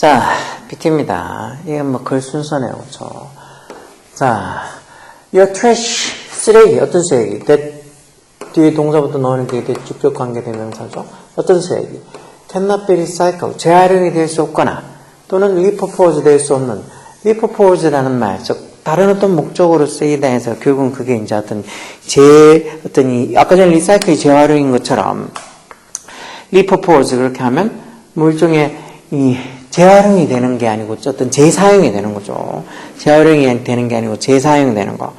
자, BT입니다. 이게 뭐 글 순서네요, 그쵸? 자, your trash, 쓰레기, 어떤 쓰레기? that 뒤에 동사부터 넣는 게 직접 관계대명사죠. 어떤 쓰레기? cannot be recycled, 재활용이 될 수 없거나 또는 repurpose 될 수 없는 repurpose라는 말, 즉 다른 어떤 목적으로 쓰이다 해서 결국은 그게 이제 어떤 아까 전에 리사이클이 재활용인 것처럼 repurpose 그렇게 하면 뭐 일종의 재활용이 되는 게 아니고 어떤 재사용이 되는 거죠. 재활용이 되는 게 아니고 재사용이 되는 거.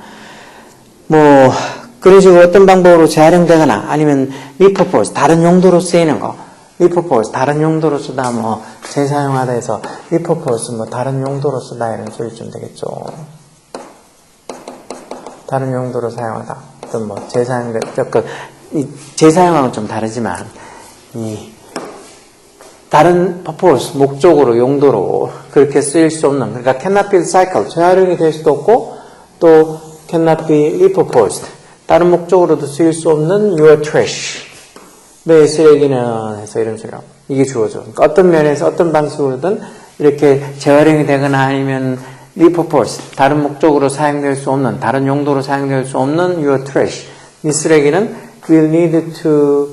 뭐 그런 식으로 어떤 방법으로 재활용되거나 아니면 repurpose 다른 용도로 쓰이는 거. repurpose 다른 용도로 쓰다 뭐 재사용하다 해서 repurpose 뭐 다른 용도로 쓰다 이런 소리 좀 되겠죠. 다른 용도로 사용하다. 어떤 뭐 재사용하고는 좀 다르지만 다른 purpose, 목적으로, 용도로 그렇게 쓰일 수 없는, 그러니까 cannot be recycled, 재활용이 될 수도 없고 또 cannot be repurposed, 다른 목적으로도 쓰일 수 없는 your trash, 내 쓰레기는 해서 이런 소리로 이게 주어져. 그러니까 어떤 면에서 어떤 방식으로든 이렇게 재활용이 되거나 아니면 repurposed, 다른 목적으로 사용될 수 없는, 다른 용도로 사용될 수 없는 your trash, 이 쓰레기는 will need to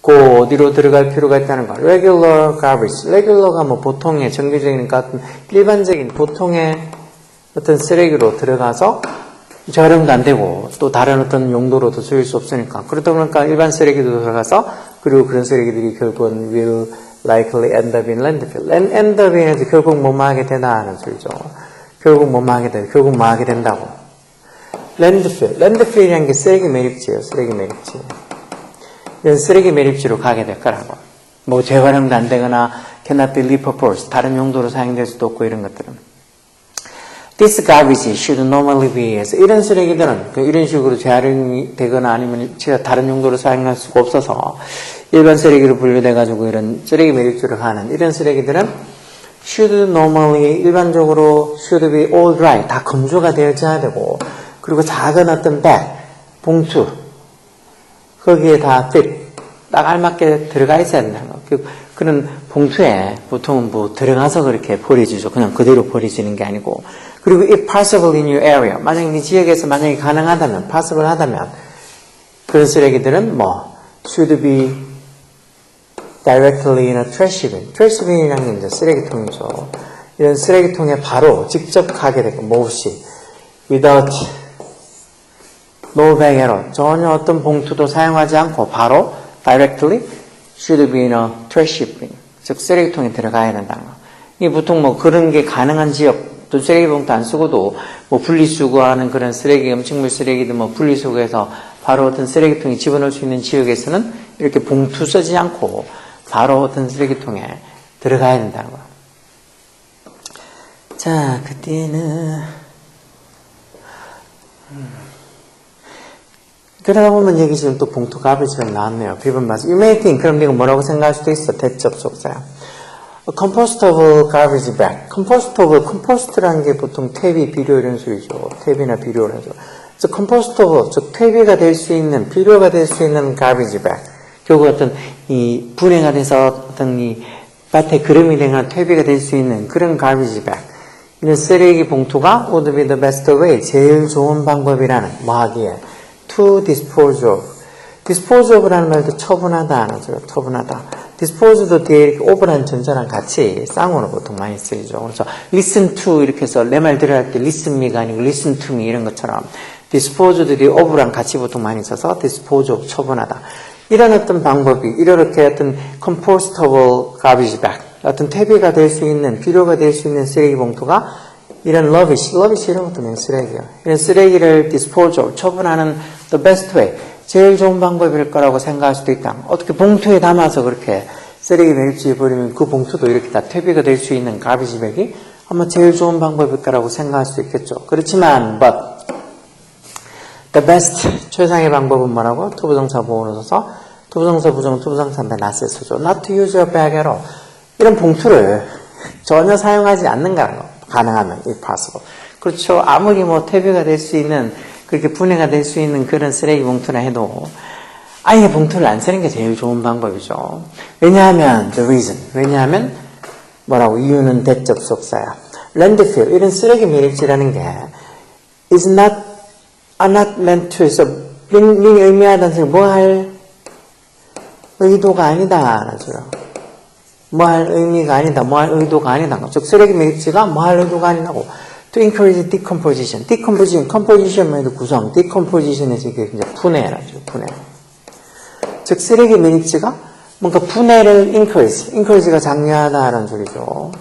go, 어디로 들어갈 필요가 있다는 거. regular garbage. regular가 뭐 보통의, 정규적이니까 일반적인 보통의 어떤 쓰레기로 들어가서 재활용도 안 되고 또 다른 어떤 용도로도 쓰일 수 없으니까. 그러다 보니까 일반 쓰레기도 들어가서 그리고 그런 쓰레기들이 결국은 will likely end up in landfill. end up in 해서 결국 뭐 하게 되나는 소리죠. 결국 뭐 하게 돼. 결국 뭐 하게 된다고. landfill. landfill이라는 게 쓰레기 매립지예요. 쓰레기 매립지. 이런 쓰레기 매립지로 가게 될 거라고. 뭐 재활용도 안 되거나 cannot be repurposed, 다른 용도로 사용될 수도 없고 이런 것들은. This garbage should normally be 해서 이런 쓰레기들은 이런 식으로 재활용이 되거나 아니면 다른 용도로 사용할 수가 없어서 일반 쓰레기로 분류돼가지고 이런 쓰레기 매립지로 가는 이런 쓰레기들은 should normally 일반적으로 should be all dry 다 건조가 되어져야 되고 그리고 작은 어떤 bag 봉투 거기에 다 fit, 딱 알맞게 들어가 있어야 된다는 거. 그런 봉투에 보통은 뭐 들어가서 그렇게 버려지죠. 그냥 그대로 버려지는 게 아니고. 그리고 if possible in your area. 만약에 네 지역에서 만약에 가능하다면, possible 하다면, 그런 쓰레기들은 뭐, should be directly in a trash bin. trash bin이라는 게 이제 쓰레기통이죠. 이런 쓰레기통에 바로 직접 가게 되고, 뭐 없이, without no bag at all. 전혀 어떤 봉투도 사용하지 않고 바로 directly should be in a trash bin. 즉 쓰레기통에 들어가야 된다는 거. 이 보통 뭐 그런 게 가능한 지역 또 쓰레기 봉투 안 쓰고도 뭐 분리수거하는 그런 쓰레기 음식물 쓰레기들 뭐 분리수거해서 바로 어떤 쓰레기통에 집어넣을 수 있는 지역에서는 이렇게 봉투 쓰지 않고 바로 어떤 쓰레기통에 들어가야 된다는 거. 자, 그때는 그러다 보면 여기 지금 또 봉투 가비처럼 나왔네요. 비번 맞아. You may think, 그럼 네가 뭐라고 생각할 수도 있어. 대접속사야. compostable garbage bag. compost라는 게 보통 퇴비, 비료 이런 소리죠. 퇴비나 비료를 해서. 그래서 compostable, 즉 퇴비가 될 수 있는, 비료가 될 수 있는 garbage bag. 결국 어떤 이 분해가 돼서 어떤 이 밭에 그름이 되거나 퇴비가 될 수 있는 그런 garbage bag. 이런 쓰레기 봉투가 would be the best way. 제일 좋은 방법이라는 뭐 하기에. to dispose of. dispose of라는 말도 처분하다, 처분하다. dispose도 뒤에 이렇게 of라는 전자랑 같이 쌍으로 보통 많이 쓰이죠. 그래서 listen to 이렇게 해서 내 말 들어야 할 때 listen me가 아니고 listen to me 이런 것처럼 dispose도 뒤에 of랑 같이 보통 많이 써서 dispose of 처분하다. 이런 어떤 방법이 이렇게 어떤 compostable garbage bag 어떤 퇴비가 될 수 있는 비료가 될 수 있는 쓰레기 봉투가 이런 rubbish 이런 것도 그냥 쓰레기예요. 이런 쓰레기를 dispose of, 처분하는 the best way, 제일 좋은 방법일 거라고 생각할 수도 있다. 어떻게 봉투에 담아서 그렇게 쓰레기 매립지에 버리면 그 봉투도 이렇게 다 퇴비가 될 수 있는 garbage bag이 아마 제일 좋은 방법일 거라고 생각할 수도 있겠죠. 그렇지만 but the best, 최상의 방법은 뭐라고? 투부정사 보호를 써서 투부정사 부정, 투부정사 낫에 쓰죠. not to use your bag at all. 이런 봉투를 전혀 사용하지 않는다는 거. 가능하면, if possible. 그렇죠. 아무리 뭐 퇴비가 될 수 있는 그렇게 분해가 될 수 있는 그런 쓰레기 봉투라 해도 아예 봉투를 안 쓰는 게 제일 좋은 방법이죠. 왜냐하면 the reason, 왜냐하면 뭐라고 이유는 대접속사야. 랜드필 이런 쓰레기 매립지라는 게 is not meant to 해서 링 의미하다는 소리 뭐 할 의도가 아니다. 뭐 할 의미가 아니다. 뭐 할 의도가 아니다. 즉 쓰레기 매립지가 뭐 할 의도가 아니라고. To encourage decomposition. composition만 해도 구성. decomposition에서 이게 이제 분해라죠. 분해. 즉 쓰레기 매립지가 뭔가 분해를 encourage가 장려하다라는 소리죠.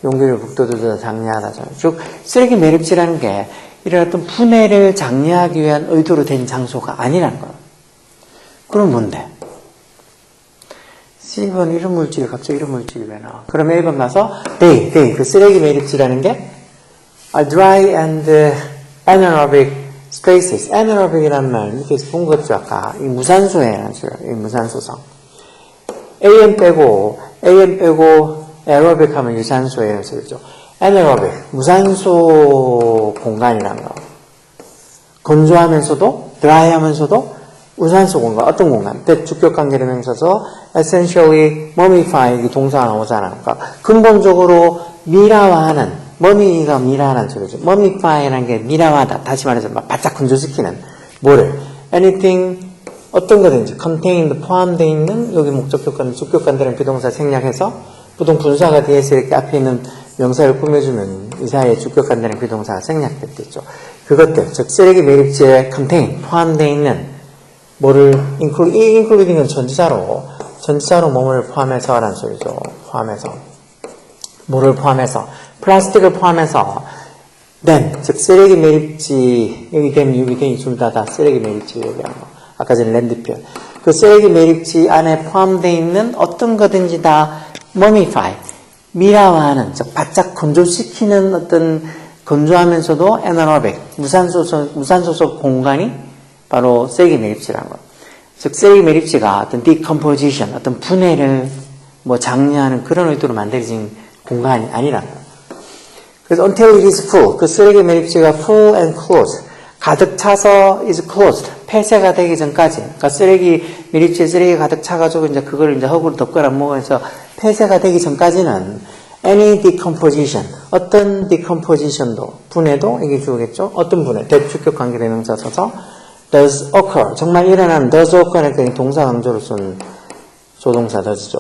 용기를 북돋우다 장려하다죠. 즉 쓰레기 매립지라는 게 이런 어떤 분해를 장려하기 위한 의도로 된 장소가 아니라는 거예요. 그럼 뭔데? C번 이런 물질이 갑자기 이런 물질이 왜 나와? 그러면 1번 가서 그 쓰레기 매립지라는 게 are dry and anaerobic spaces. anaerobic이라는 말 이렇게 본 것 같죠 아까. 이 무산소예요. 이 무산소성. AM 빼고 aerobic 하면 유산소예요. 그렇죠? anaerobic 무산소 공간이라는 거. 건조하면서도 드라이하면서도 무산소 공간, 어떤 공간? 대주격관계를 명사서 essentially mummify 이 동사가 나오잖아. 그러니까 근본적으로 미라화하는, 머미가 미라하는 소리죠. mummify라는 게 미라화하다. 다시 말해서 막 바짝 건조시키는 뭐를? anything 어떤 거든지 contained 포함되어 있는 여기 목적격관, 주격관들은 비동사 생략해서 보통 분사가 뒤에서 이렇게 앞에 있는 명사를 꾸며주면 이 사이에 주격관들은 비동사가 생략됐겠죠. 그것들, 즉 쓰레기 매립지에 contain 포함되어 있는 뭐를 including은 전치사로 뭐를 포함해서라는 소리죠. 포함해서 뭐를 포함해서 플라스틱을 포함해서 then 즉 쓰레기 매립지 여기 댐이 둘 다 쓰레기 매립지 얘기한 거. 아까 전에 랜드필 그 쓰레기 매립지 안에 포함되어 있는 어떤 거든지 다 mummify 미라화하는 즉 바짝 건조시키는 어떤 건조하면서도 anaerobic 무산소속 공간이 바로 쓰레기 매립지라는 거. 즉 쓰레기 매립지가 어떤 decomposition, 어떤 분해를 뭐 장려하는 그런 의도로 만들어진 공간이 아니라는 거. 그래서 until it is full, 그 쓰레기 매립지가 full and closed, 가득 차서 is closed, 폐쇄가 되기 전까지. 그러니까 쓰레기 매립지에 쓰레기 가득 차가지고 이제 그걸 이제 허구로 덮거나 뭐해서 폐쇄가 되기 전까지는 any decomposition, 어떤 decomposition도 분해도 이게 주겠죠. 어떤 분해, 대주격 관계대 명사 써서 does occur, 정말 일어나는 does occur은 동사 강조로 쓴 조동사 does죠.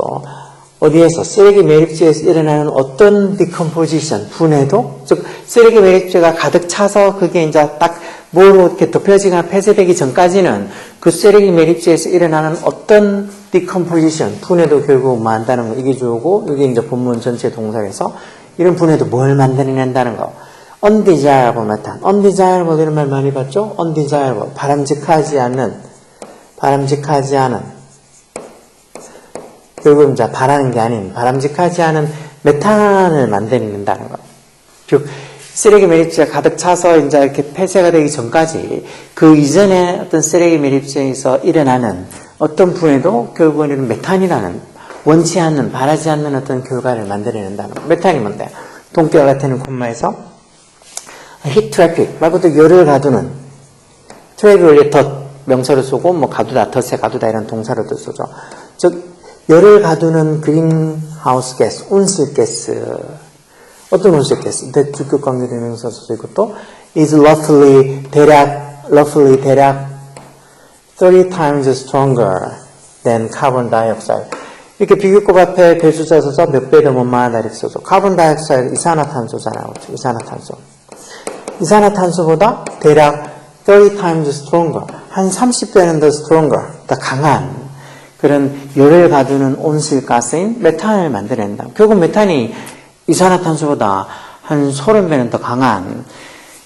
어디에서? 쓰레기 매립지에서 일어나는 어떤 decomposition, 분해도, 즉 쓰레기 매립지가 가득 차서 그게 이제 딱 뭐로 이렇게 덮여지거나 폐쇄되기 전까지는 그 쓰레기 매립지에서 일어나는 어떤 decomposition, 분해도 결국 뭐 한다는 거, 이게 주고, 이게 이제 본문 전체 동사에서 이런 분해도 뭘 만들어낸다는 거. undesirable method. undesirable 이런 말 많이 봤죠? undesirable. 바람직하지 않은. 결국 이제 바라는 게 아닌 바람직하지 않은 메탄을 만들어낸다는 거. 즉, 쓰레기 매립지가 가득 차서 이제 이렇게 폐쇄가 되기 전까지 그 이전에 어떤 쓰레기 매립지에서 일어나는 어떤 분해도 결국은 이런 메탄이라는 원치 않는, 바라지 않는 어떤 결과를 만들어낸다는 거. 메탄이 뭔데? 동태와 같은 콤마에서 heat traffic 말고도 열을 가두는 트래픽을 덧 명사로 쓰고 뭐 가두다, 덧에 가두다 이런 동사로도 쓰죠. 즉 열을 가두는 그린하우스 가스, 온실가스 어떤 온실가스? 대주격 관계대 명사 쓰고 있고 또 is roughly 대략 30 times stronger than carbon dioxide. 이렇게 비교급 앞에 배수자 써서 몇 배 더 못마하다 이렇게 써서 carbon dioxide 이산화탄소잖아요. 이산화탄소보다 대략 30 times stronger, 한 30배는 더 stronger, 더 강한 그런 열을 가두는 온실가스인 메탄을 만들어낸다. 결국 메탄이 이산화탄소보다 한 30배는 더 강한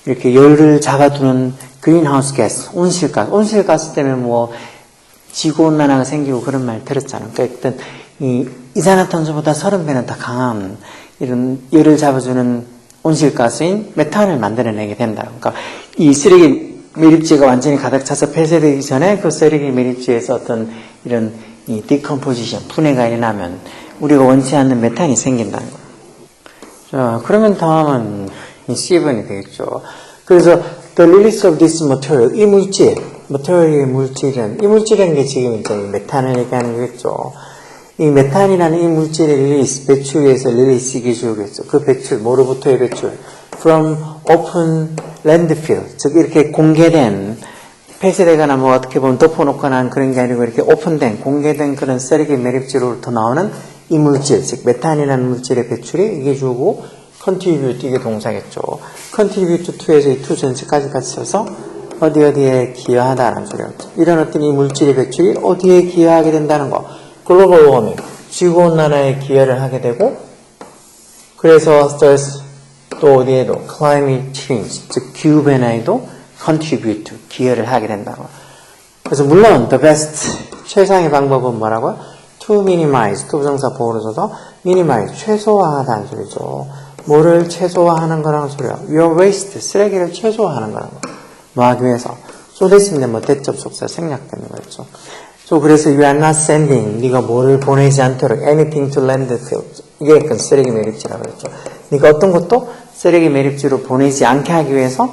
이렇게 열을 잡아두는 그린하우스 가스, 온실가스 때문에 뭐 지구온난화가 생기고 그런 말 들었잖아요. 그러니까 이 이산화탄소보다 30배는 더 강한 이런 열을 잡아주는 온실가스인 메탄을 만들어내게 된다. 그러니까 이 쓰레기 매립지가 완전히 가득 차서 폐쇄되기 전에 그 쓰레기 매립지에서 어떤 이런 이 decomposition, 분해가 일어나면 우리가 원치 않는 메탄이 생긴다는 거예요. 자, 그러면 다음은 이 C번이 되겠죠. 그래서 The release of this material, 이 물질, material의 물질은, 이 물질이라는 게 지금 이제 메탄을 얘기하는 거겠죠. 이 메탄이라는 이 물질의 릴리스, 배출에서 릴리스 기술이겠죠. 그 배출, 뭐로부터의 배출? From open landfill, 즉 이렇게 공개된, 폐쇄되거나 뭐 어떻게 보면 덮어놓거나 한 그런 게 아니고 이렇게 오픈된, 공개된 그런 쓰레기 매립지로부터 나오는 이 물질, 즉 메탄이라는 물질의 배출이 이게 주고 contribute, 이게 동사겠죠. contribute to에서 이 to 전체까지 같이 써서 어디에 기여하다라는 소리였죠. 이런 어떤 이 물질의 배출이 어디에 기여하게 된다는 거. 글로벌 워밍, 지구온난화에 기여를 하게 되고, 그래서 또 어디에도 climate change, 즉 기후변화에도 contribute, 기여를 하게 된다고. 그래서 물론 the best, 최상의 방법은 뭐라고요? to minimize, to 부정사 보호를 써서 minimize, 최소화하다는 소리죠. 뭐를 최소화하는 거라는 소리야? your waste, 쓰레기를 최소화하는 거라는 거. 뭐 하기 위해서? 쏟아지면 뭐 대접 속사 생략되는 거였죠. 그래서 you are not sending, 네가 뭐를 보내지 않도록 anything to landfill. 이게 그 쓰레기 매립지라고 그랬죠. 네가 어떤 것도 쓰레기 매립지로 보내지 않게 하기 위해서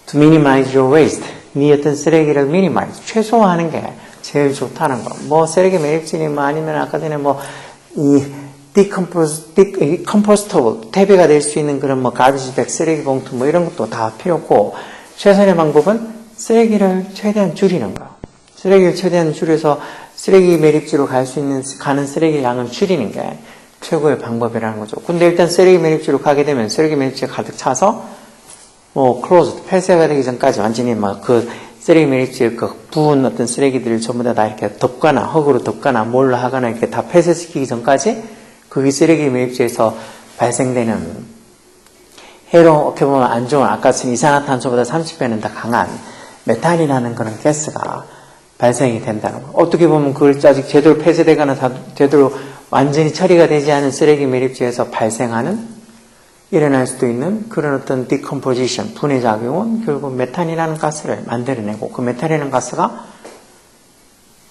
to minimize your waste. 네 어떤 쓰레기를 minimize, 최소화하는 게 제일 좋다는 거. 뭐 쓰레기 매립지니 뭐 아니면 아까 전에 뭐 이 compostable, 퇴비가 될 수 있는 그런 뭐 garbage bag, 쓰레기 봉투 뭐 이런 것도 다 필요 없고 최선의 방법은 쓰레기를 최대한 줄이는 거. 쓰레기를 최대한 줄여서 쓰레기 매립지로 가는 쓰레기 양을 줄이는 게 최고의 방법이라는 거죠. 근데 일단 쓰레기 매립지로 가게 되면 쓰레기 매립지가 가득 차서 뭐 closed, 폐쇄가 되기 전까지 완전히 막 그 쓰레기 매립지에 그 부은 어떤 쓰레기들을 전부 다 이렇게 덮거나 흙으로 덮거나 뭘로 하거나 이렇게 다 폐쇄시키기 전까지 그게 쓰레기 매립지에서 발생되는 해로 어떻게 보면 안 좋은 아까 쓴 이산화탄소보다 30배는 더 강한 메탄이라는 그런 가스가 발생이 된다는 거. 어떻게 보면 그걸 아직 제대로 폐쇄되거나 제대로 완전히 처리가 되지 않은 쓰레기 매립지에서 발생하는 일어날 수도 있는 그런 어떤 decomposition, 분해 작용은 결국 메탄이라는 가스를 만들어내고 그 메탄이라는 가스가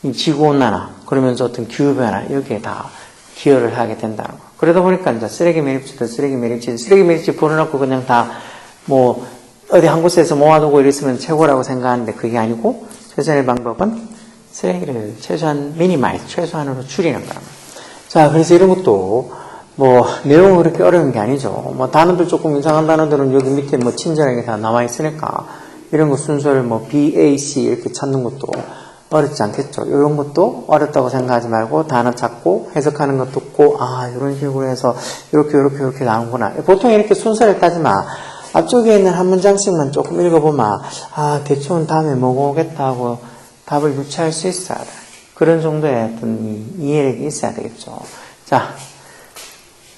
이 지구온난화 그러면서 어떤 기후변화 여기에 다 기여를 하게 된다는 거. 그러다 보니까 이제 쓰레기 매립지 불어넣고 그냥 다 뭐 어디 한 곳에서 모아두고 이랬으면 최고라고 생각하는데 그게 아니고 최선의 방법은 쓰레기를 최소한 최소한으로 줄이는 거랍니다. 자, 그래서 이런 것도 뭐 내용은 그렇게 어려운 게 아니죠. 뭐 단어들 조금 이상한 단어들은 여기 밑에 뭐 친절하게 다 나와 있으니까 이런 거 순서를 뭐 BAC 이렇게 찾는 것도 어렵지 않겠죠. 이런 것도 어렵다고 생각하지 말고 단어 찾고 해석하는 것도 없고 이런 식으로 해서 이렇게 나오는구나. 보통 이렇게 순서를 따지 마. 앞쪽에 있는 한 문장씩만 조금 읽어보면 대충 다음에 뭐가 오겠다 하고 답을 유추할 수 있어야 돼. 그런 정도의 어떤 이해력이 있어야 되겠죠. 자,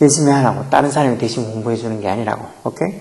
열심히 하라고. 다른 사람이 대신 공부해 주는 게 아니라고. 오케이?